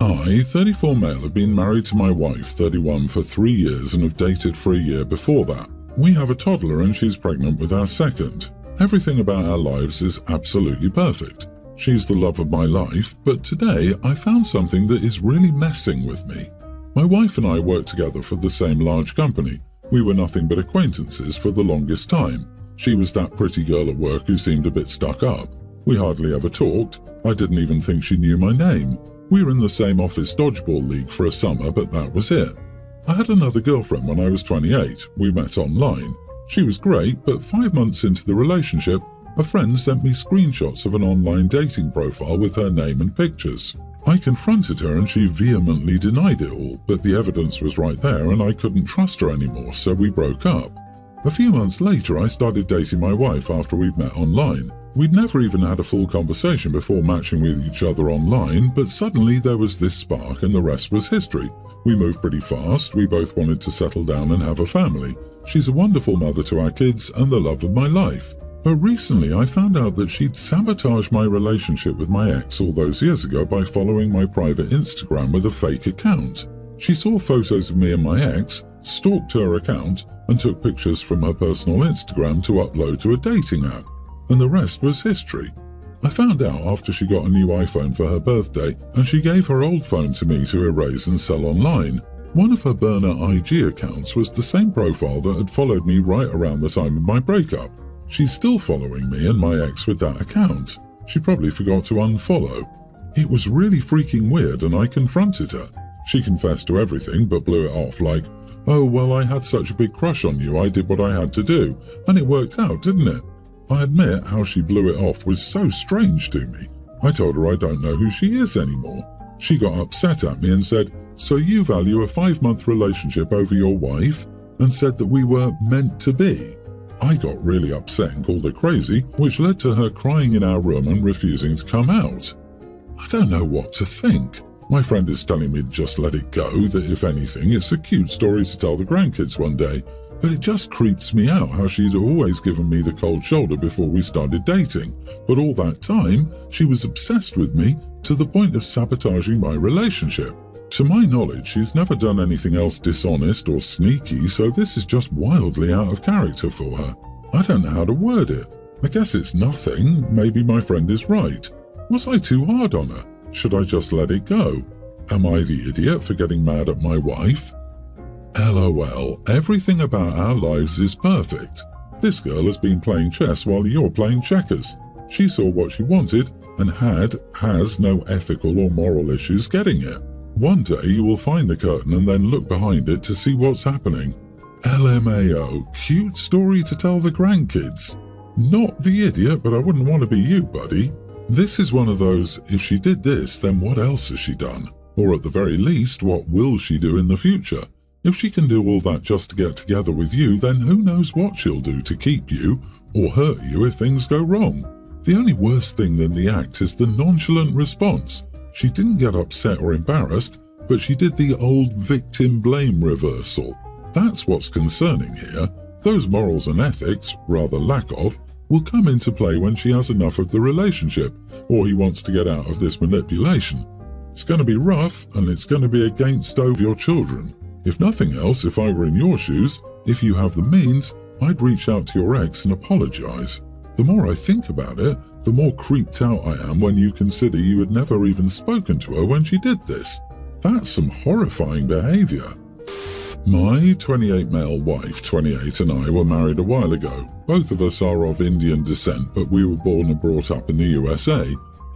I, 34 male, have been married to my wife, 31, for 3 years and have dated for a year before that. We have a toddler and she's pregnant with our second. Everything about our lives is absolutely perfect. She's the love of my life, but today I found something that is really messing with me. My wife and I worked together for the same large company. We were nothing but acquaintances for the longest time. She was that pretty girl at work who seemed a bit stuck up. We hardly ever talked. I didn't even think she knew my name. We were in the same office dodgeball league for a summer, but that was it. I had another girlfriend when I was 28. We met online. She was great, but 5 months into the relationship, a friend sent me screenshots of an online dating profile with her name and pictures. I confronted her and she vehemently denied it all, but the evidence was right there and I couldn't trust her anymore, so we broke up. A few months later, I started dating my wife after we'd met online. We'd never even had a full conversation before matching with each other online, but suddenly there was this spark and the rest was history. We moved pretty fast, we both wanted to settle down and have a family. She's a wonderful mother to our kids and the love of my life. But recently I found out that she'd sabotaged my relationship with my ex all those years ago by following my private Instagram with a fake account. She saw photos of me and my ex, stalked her account, and took pictures from her personal Instagram to upload to a dating app. And the rest was history. I found out after she got a new iPhone for her birthday, and she gave her old phone to me to erase and sell online. One of her burner IG accounts was the same profile that had followed me right around the time of my breakup. She's still following me and my ex with that account. She probably forgot to unfollow. It was really freaking weird and I confronted her. She confessed to everything but blew it off like, "Oh, well, I had such a big crush on you, I did what I had to do, and it worked out, didn't it?" I admit how she blew it off was so strange to me. I told her I don't know who she is anymore. She got upset at me and said, "So you value a 5-month relationship over your wife?" and said that we were meant to be. I got really upset and called her crazy, which led to her crying in our room and refusing to come out. I don't know what to think. My friend is telling me to just let it go, that if anything, it's a cute story to tell the grandkids one day. But it just creeps me out how she'd always given me the cold shoulder before we started dating. But all that time, she was obsessed with me to the point of sabotaging my relationship. To my knowledge, she's never done anything else dishonest or sneaky, so this is just wildly out of character for her. I don't know how to word it. I guess it's nothing. Maybe my friend is right. Was I too hard on her? Should I just let it go? Am I the idiot for getting mad at my wife? LOL, everything about our lives is perfect. This girl has been playing chess while you're playing checkers. She saw what she wanted and has no ethical or moral issues getting it. One day you will find the curtain and then look behind it to see what's happening. LMAO, cute story to tell the grandkids. Not the idiot, but I wouldn't want to be you, buddy. This is one of those, if she did this, then what else has she done? Or at the very least, what will she do in the future? If she can do all that just to get together with you, then who knows what she'll do to keep you or hurt you if things go wrong. The only worse thing than the act is the nonchalant response. She didn't get upset or embarrassed, but she did the old victim blame reversal. That's what's concerning here. Those morals and ethics, rather lack of, will come into play when she has enough of the relationship, or he wants to get out of this manipulation. It's going to be rough, and it's going to be against over your children. If nothing else, if I were in your shoes, if you have the means, I'd reach out to your ex and apologize. The more I think about it, the more creeped out I am when you consider you had never even spoken to her when she did this. That's some horrifying behavior. My 28 male wife, 28, and I were married a while ago. Both of us are of Indian descent, but we were born and brought up in the USA.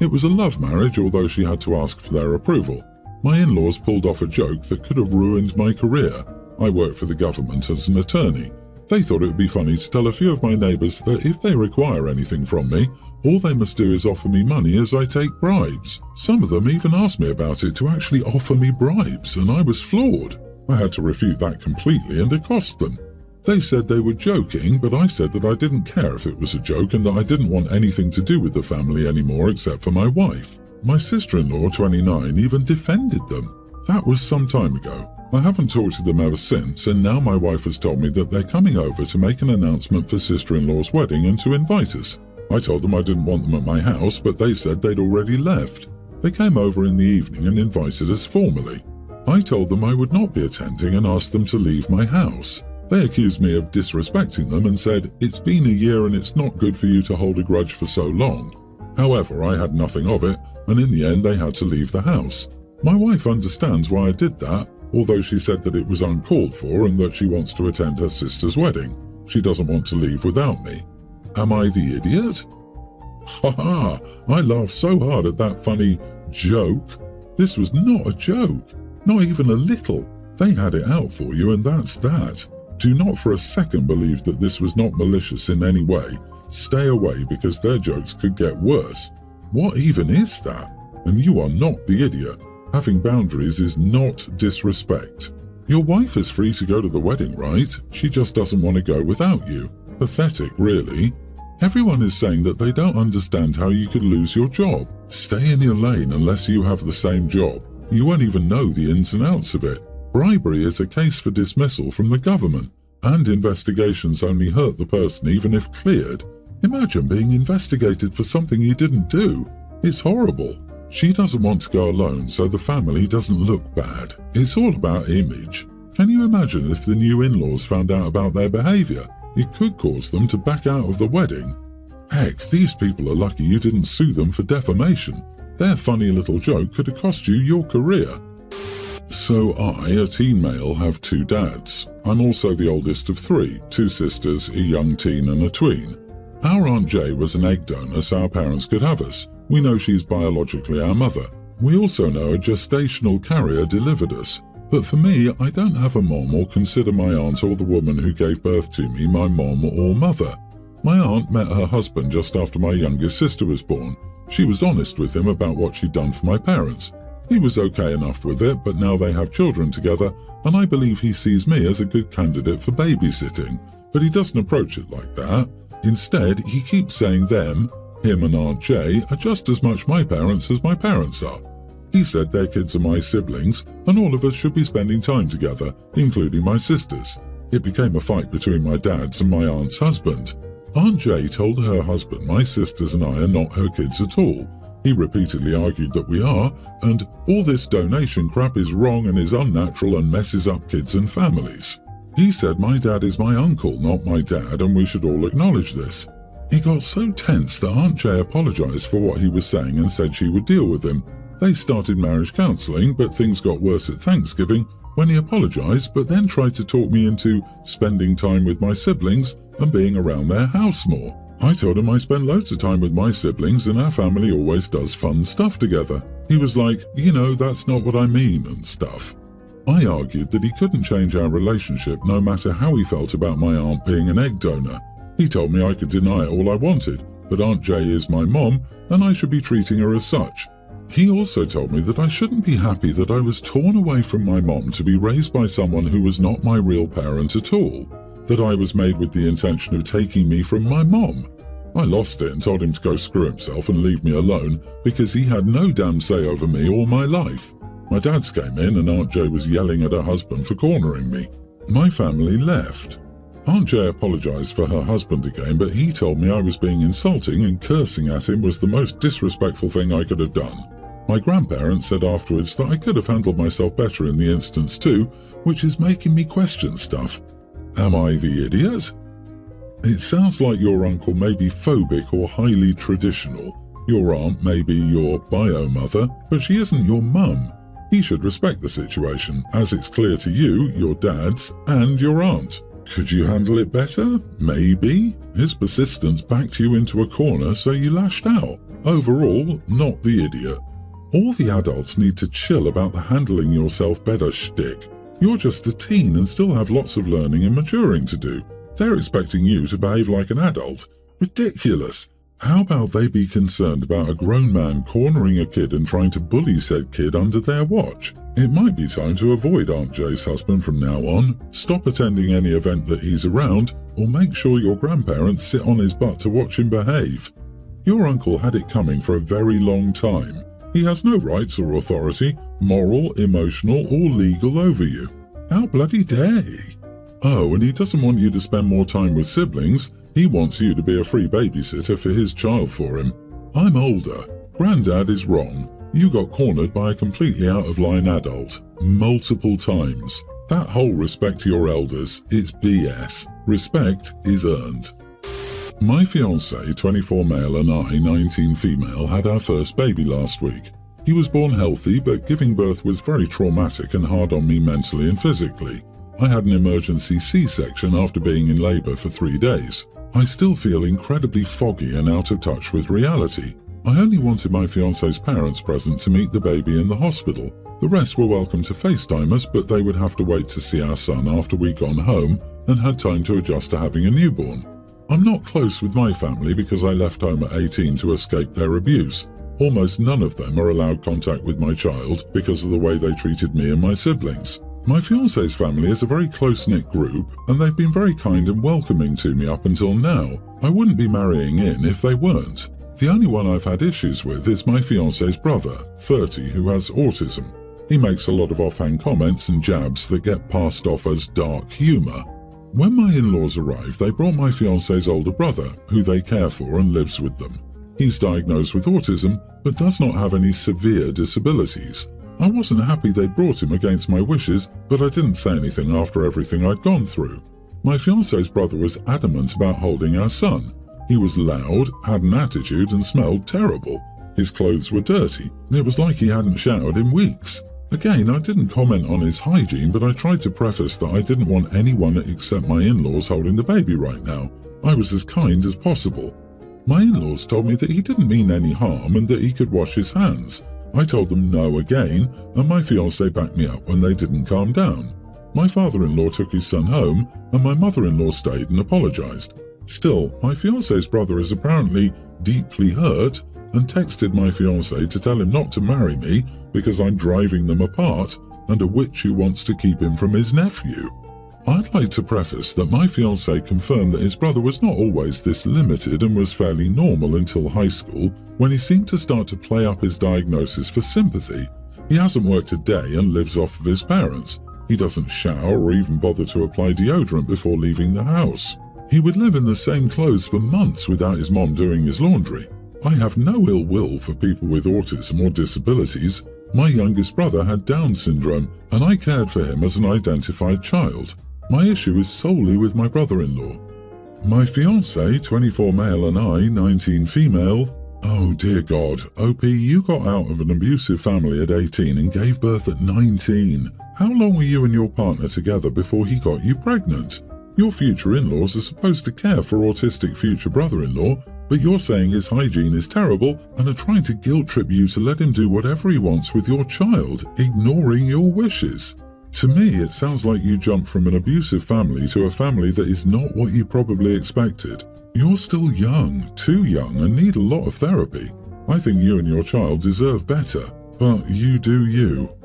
It was a love marriage, although she had to ask for their approval. My in-laws pulled off a joke that could have ruined my career. I work for the government as an attorney. They thought it would be funny to tell a few of my neighbours that if they require anything from me, all they must do is offer me money as I take bribes. Some of them even asked me about it to actually offer me bribes, and I was floored. I had to refute that completely and accost them. They said they were joking, but I said that I didn't care if it was a joke and that I didn't want anything to do with the family anymore except for my wife. My sister-in-law, 29, even defended them. That was some time ago. I haven't talked to them ever since, and now my wife has told me that they're coming over to make an announcement for sister-in-law's wedding and to invite us. I told them I didn't want them at my house, but they said they'd already left. They came over in the evening and invited us formally. I told them I would not be attending and asked them to leave my house. They accused me of disrespecting them and said, "It's been a year and it's not good for you to hold a grudge for so long." However, I had nothing of it, and in the end they had to leave the house. My wife understands why I did that, although she said that it was uncalled for and that she wants to attend her sister's wedding. She doesn't want to leave without me. Am I the idiot? Ha ha! I laughed so hard at that funny joke. This was not a joke. Not even a little. They had it out for you, and that's that. Do not for a second believe that this was not malicious in any way. Stay away because their jokes could get worse. What even is that? And you are not the idiot. Having boundaries is not disrespect. Your wife is free to go to the wedding, right? She just doesn't want to go without you. Pathetic, really. Everyone is saying that they don't understand how you could lose your job. Stay in your lane unless you have the same job. You won't even know the ins and outs of it. Bribery is a case for dismissal from the government, and investigations only hurt the person even if cleared. Imagine being investigated for something you didn't do. It's horrible. She doesn't want to go alone, so the family doesn't look bad. It's all about image. Can you imagine if the new in-laws found out about their behavior? It could cause them to back out of the wedding. Heck, these people are lucky you didn't sue them for defamation. Their funny little joke could have cost you your career. So I, a teen male, have 2 dads. I'm also the oldest of 3, 2 sisters, a young teen and a tween. Our Aunt Jay was an egg donor so our parents could have us. We know she's biologically our mother. We also know a gestational carrier delivered us. But for me, I don't have a mom or consider my aunt or the woman who gave birth to me my mom or mother. My aunt met her husband just after my youngest sister was born. She was honest with him about what she'd done for my parents. He was okay enough with it, but now they have children together, and I believe he sees me as a good candidate for babysitting. But he doesn't approach it like that. Instead, he keeps saying them, him and Aunt Jay, are just as much my parents as my parents are. He said their kids are my siblings, and all of us should be spending time together, including my sisters. It became a fight between my dad's and my aunt's husband. Aunt Jay told her husband my sisters and I are not her kids at all. He repeatedly argued that we are, and all this donation crap is wrong and is unnatural and messes up kids and families. He said my dad is my uncle, not my dad, and we should all acknowledge this. He got so tense that Aunt Jay apologized for what he was saying and said she would deal with him. They started marriage counseling, but things got worse at Thanksgiving when he apologized but then tried to talk me into spending time with my siblings and being around their house more. I told him I spend loads of time with my siblings and our family always does fun stuff together. He was like, you know, that's not what I mean and stuff. I argued that he couldn't change our relationship no matter how he felt about my aunt being an egg donor. He told me I could deny it all I wanted, but Aunt Jay is my mom and I should be treating her as such. He also told me that I shouldn't be happy that I was torn away from my mom to be raised by someone who was not my real parent at all, that I was made with the intention of taking me from my mom. I lost it and told him to go screw himself and leave me alone because he had no damn say over me all my life. My dad's came in and Aunt Jay was yelling at her husband for cornering me. My family left. Aunt Jay apologized for her husband again, but he told me I was being insulting and cursing at him was the most disrespectful thing I could have done. My grandparents said afterwards that I could have handled myself better in the instance too, which is making me question stuff. Am I the idiot? It sounds like your uncle may be phobic or highly traditional. Your aunt may be your bio-mother, but she isn't your mum. He should respect the situation, as it's clear to you, your dad's, and your aunt. Could you handle it better? Maybe. His persistence backed you into a corner, so you lashed out. Overall, not the idiot. All the adults need to chill about the handling yourself better shtick. You're just a teen and still have lots of learning and maturing to do. They're expecting you to behave like an adult. Ridiculous. How about they be concerned about a grown man cornering a kid and trying to bully said kid under their watch? It might be time to avoid Aunt Jay's husband from now on, stop attending any event that he's around, or make sure your grandparents sit on his butt to watch him behave. Your uncle had it coming for a very long time. He has no rights or authority, moral, emotional, or legal over you. How bloody dare he? Oh, and he doesn't want you to spend more time with siblings. He wants you to be a free babysitter for his child for him. I'm older. Granddad is wrong. You got cornered by a completely out-of-line adult, multiple times. That whole respect to your elders, it's BS. Respect is earned. My fiancé, 24 male, and I, 19 female, had our first baby last week. He was born healthy, but giving birth was very traumatic and hard on me mentally and physically. I had an emergency C-section after being in labour for 3 days. I still feel incredibly foggy and out of touch with reality. I only wanted my fiancé's parents present to meet the baby in the hospital. The rest were welcome to FaceTime us, but they would have to wait to see our son after we'd gone home and had time to adjust to having a newborn. I'm not close with my family because I left home at 18 to escape their abuse. Almost none of them are allowed contact with my child because of the way they treated me and my siblings. My fiancé's family is a very close-knit group, and they've been very kind and welcoming to me up until now. I wouldn't be marrying in if they weren't. The only one I've had issues with is my fiancé's brother, 30, who has autism. He makes a lot of offhand comments and jabs that get passed off as dark humour. When my in-laws arrived, they brought my fiancé's older brother, who they care for and lives with them. He's diagnosed with autism, but does not have any severe disabilities. I wasn't happy they brought him against my wishes, but I didn't say anything after everything I'd gone through. My fiancé's brother was adamant about holding our son. He was loud, had an attitude, and smelled terrible. His clothes were dirty, and it was like he hadn't showered in weeks. Again, I didn't comment on his hygiene, but I tried to preface that I didn't want anyone except my in-laws holding the baby right now. I was as kind as possible. My in-laws told me that he didn't mean any harm and that he could wash his hands. I told them no again, and my fiancé backed me up when they didn't calm down. My father-in-law took his son home, and my mother-in-law stayed and apologized. Still, my fiancé's brother is apparently deeply hurt and texted my fiancé to tell him not to marry me because I'm driving them apart and a witch who wants to keep him from his nephew. I'd like to preface that my fiancé confirmed that his brother was not always this limited and was fairly normal until high school, when he seemed to start to play up his diagnosis for sympathy. He hasn't worked a day and lives off of his parents. He doesn't shower or even bother to apply deodorant before leaving the house. He would live in the same clothes for months without his mom doing his laundry. I have no ill will for people with autism or disabilities. My youngest brother had Down syndrome, and I cared for him as an identified child. My issue is solely with my brother-in-law. My fiancé, 24 male, and I, 19 female. Oh dear God, OP, you got out of an abusive family at 18 and gave birth at 19. How long were you and your partner together before he got you pregnant? Your future in-laws are supposed to care for autistic future brother-in-law, but you're saying his hygiene is terrible and are trying to guilt-trip you to let him do whatever he wants with your child, ignoring your wishes. To me, it sounds like you jumped from an abusive family to a family that is not what you probably expected. You're still young, too young, and need a lot of therapy. I think you and your child deserve better, but you do you.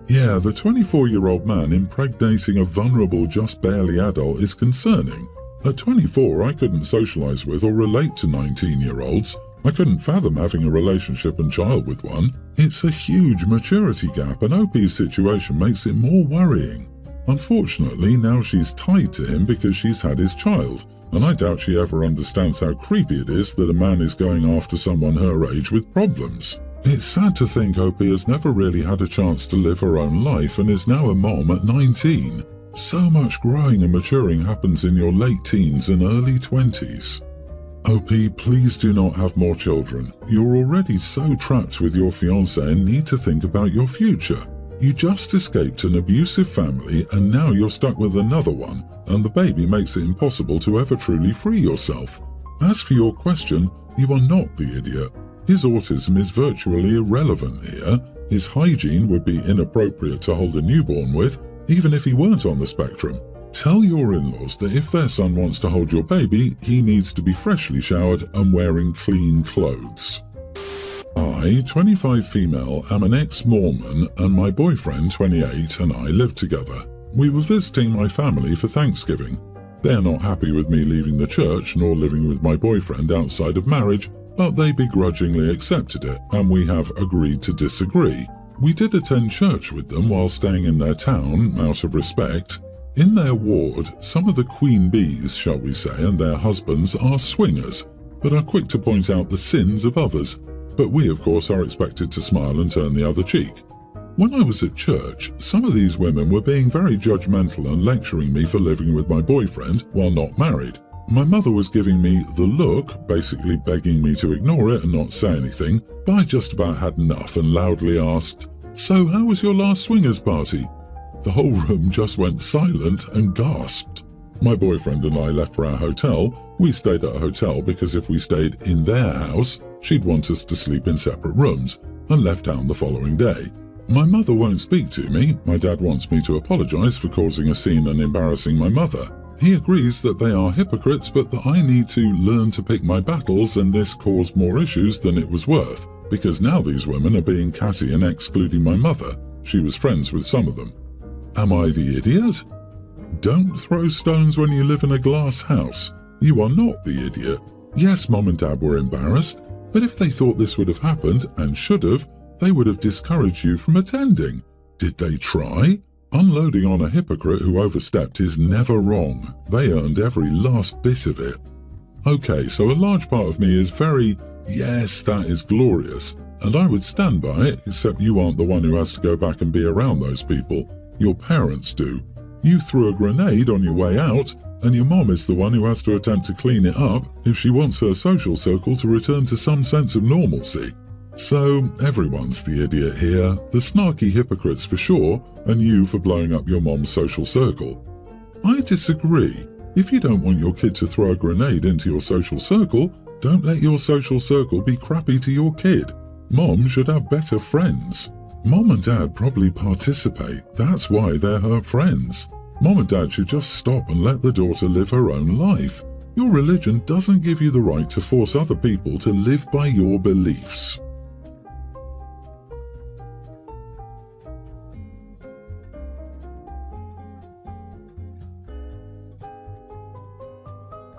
Yeah, the 24-year-old man impregnating a vulnerable, just barely adult is concerning. At 24, I couldn't socialize with or relate to 19-year-olds. I couldn't fathom having a relationship and child with one. It's a huge maturity gap, and OP's situation makes it more worrying. Unfortunately, now she's tied to him because she's had his child, and I doubt she ever understands how creepy it is that a man is going after someone her age with problems. It's sad to think OP has never really had a chance to live her own life and is now a mom at 19. So much growing and maturing happens in your late teens and early 20s. OP, please do not have more children. You're already so trapped with your fiancé and need to think about your future. You just escaped an abusive family and now you're stuck with another one, and the baby makes it impossible to ever truly free yourself. As for your question, you are not the idiot. His autism is virtually irrelevant here. His hygiene would be inappropriate to hold a newborn with, even if he weren't on the spectrum. Tell your in-laws that if their son wants to hold your baby, he needs to be freshly showered and wearing clean clothes. I, 25 female, am an ex-Mormon, and my boyfriend, 28, and I live together. We were visiting my family for Thanksgiving. They're not happy with me leaving the church nor living with my boyfriend outside of marriage, but they begrudgingly accepted it, and we have agreed to disagree. We did attend church with them while staying in their town, out of respect. In their ward, some of the queen bees, shall we say, and their husbands are swingers, but are quick to point out the sins of others. but we of course are expected to smile and turn the other cheek. When I was at church, some of these women were being very judgmental and lecturing me for living with my boyfriend while not married. My mother was giving me the look, basically begging me to ignore it and not say anything, but I just about had enough and loudly asked, "So how was your last swingers party?" The whole room just went silent and gasped. My boyfriend and I left for our hotel. We stayed at a hotel because if we stayed in their house, she'd want us to sleep in separate rooms, and left town the following day. My mother won't speak to me. My dad wants me to apologize for causing a scene and embarrassing my mother. He agrees that they are hypocrites, but that I need to learn to pick my battles, and this caused more issues than it was worth, because now these women are being catty and excluding my mother. She was friends with some of them. Am I the idiot? Don't throw stones when you live in a glass house. You are not the idiot. Yes, Mom and Dad were embarrassed, but if they thought this would have happened, and should have, they would have discouraged you from attending. Did they try? Unloading on a hypocrite who overstepped is never wrong. They earned every last bit of it. Okay, so a large part of me is very, yes, that is glorious, and I would stand by it, except you aren't the one who has to go back and be around those people. Your parents do. You threw a grenade on your way out, and your mom is the one who has to attempt to clean it up if she wants her social circle to return to some sense of normalcy. So everyone's the idiot here, the snarky hypocrites for sure, and you for blowing up your mom's social circle. I disagree. If you don't want your kid to throw a grenade into your social circle, don't let your social circle be crappy to your kid. Mom should have better friends. Mom and Dad probably participate, that's why they're her friends. Mom and Dad should just stop and let the daughter live her own life. Your religion doesn't give you the right to force other people to live by your beliefs.